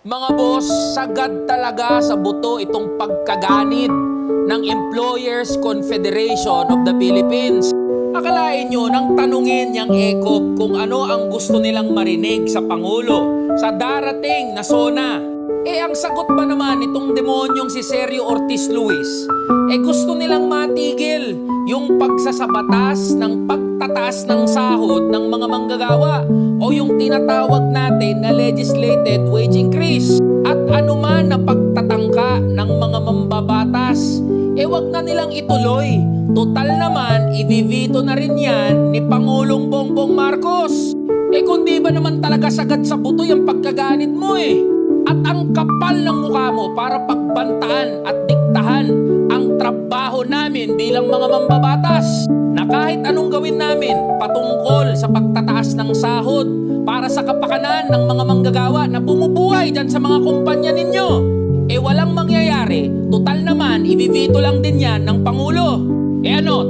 Mga boss, sagad talaga sa buto itong pagkaganid ng Employers Confederation of the Philippines. Akalain nyo nang tanungin niyang ECOP kung ano ang gusto nilang marinig sa Pangulo sa darating na SONA. Ang sagot ba naman itong demonyong si Sergio Ortiz Luis, gusto nilang matigil yung pagsasabatas ng pagtataas ng sahod ng mga manggagawa o yung tinatawag natin na legislated wage increase. At anuman na pagtatangka ng mga mambabatas, wag na nilang ituloy. Total naman, ibivito na rin yan ni Pangulong Bongbong Marcos. Kung di ba naman talaga sagad sa buto yung pagkaganit mo At ang kapal ng mukha mo para pagbantaan at diktahan ang trabaho namin bilang mga mambabatas na kahit anong gawin namin patungkol sa pagtataas ng sahod para sa kapakanan ng mga manggagawa na bumubuhay dyan sa mga kumpanya ninyo. Walang mangyayari. Total naman, ibibito lang din yan ng Pangulo.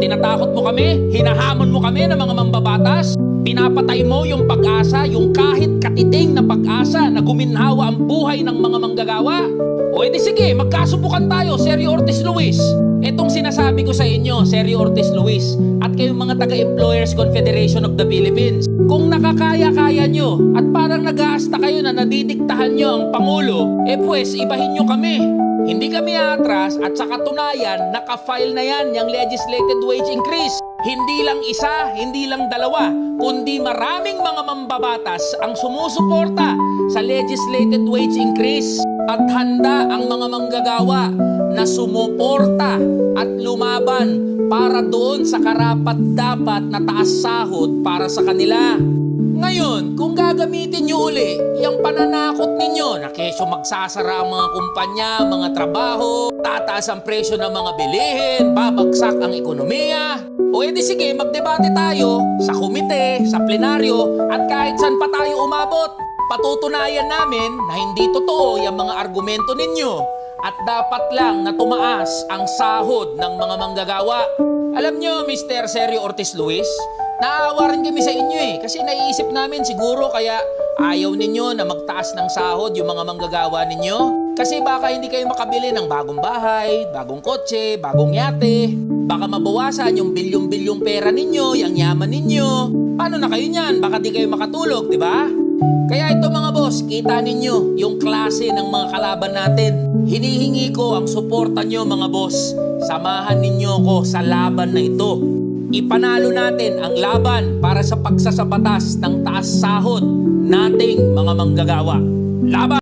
Tinatakot mo kami? Hinahamon mo kami ng mga mambabatas? Pinapatay mo yung pag-asa, yung kahit katiting na pag-asa na guminhawa ang buhay ng mga manggagawa? Sige, magkasubukan tayo, Sergio Ortiz Luis. Etong sinasabi ko sa inyo, Sergio Ortiz Luis, at kayong mga taga-Employers Confederation of the Philippines, kung nakakaya-kaya nyo at parang nag-aasta kayo na nadidiktahan nyo ang Pangulo, pues ibahin nyo kami. Hindi kami atras at sa katunayan, naka-file na yan yung legislated wage increase. Hindi lang isa, hindi lang dalawa, kundi maraming mga mambabatas ang sumusuporta sa legislated wage increase at handa ang mga manggagawa na sumuporta at lumaban para doon sa karapat-dapat na taas sahod para sa kanila. Ngayon, kung gagamitin nyo uli yung pananakot ninyo na kesyo magsasara ang mga kumpanya, mga trabaho, tataas ang presyo ng mga bilihin, babagsak ang ekonomiya, sige, magdebate tayo sa komite, sa plenaryo, at kahit saan pa tayo umabot. Patutunayan namin na hindi totoo yung mga argumento ninyo at dapat lang na tumaas ang sahod ng mga manggagawa. Alam nyo, Mr. Sergio Ortiz Luis, naawa rin kami sa inyo kasi naiisip namin siguro kaya ayaw ninyo na magtaas ng sahod yung mga manggagawa ninyo. Kasi baka hindi kayo makabili ng bagong bahay, bagong kotse, bagong yate. Baka mabawasan yung bilyong-bilyong pera ninyo, yung yaman ninyo. Paano na kayo niyan? Baka di kayo makatulog, di ba? Kaya ito mga boss, kita ninyo yung klase ng mga kalaban natin. Hinihingi ko ang suporta nyo mga boss. Samahan ninyo ko sa laban na ito. Ipanalo natin ang laban para sa pagsasabatas ng taas sahod nating mga manggagawa. Laban!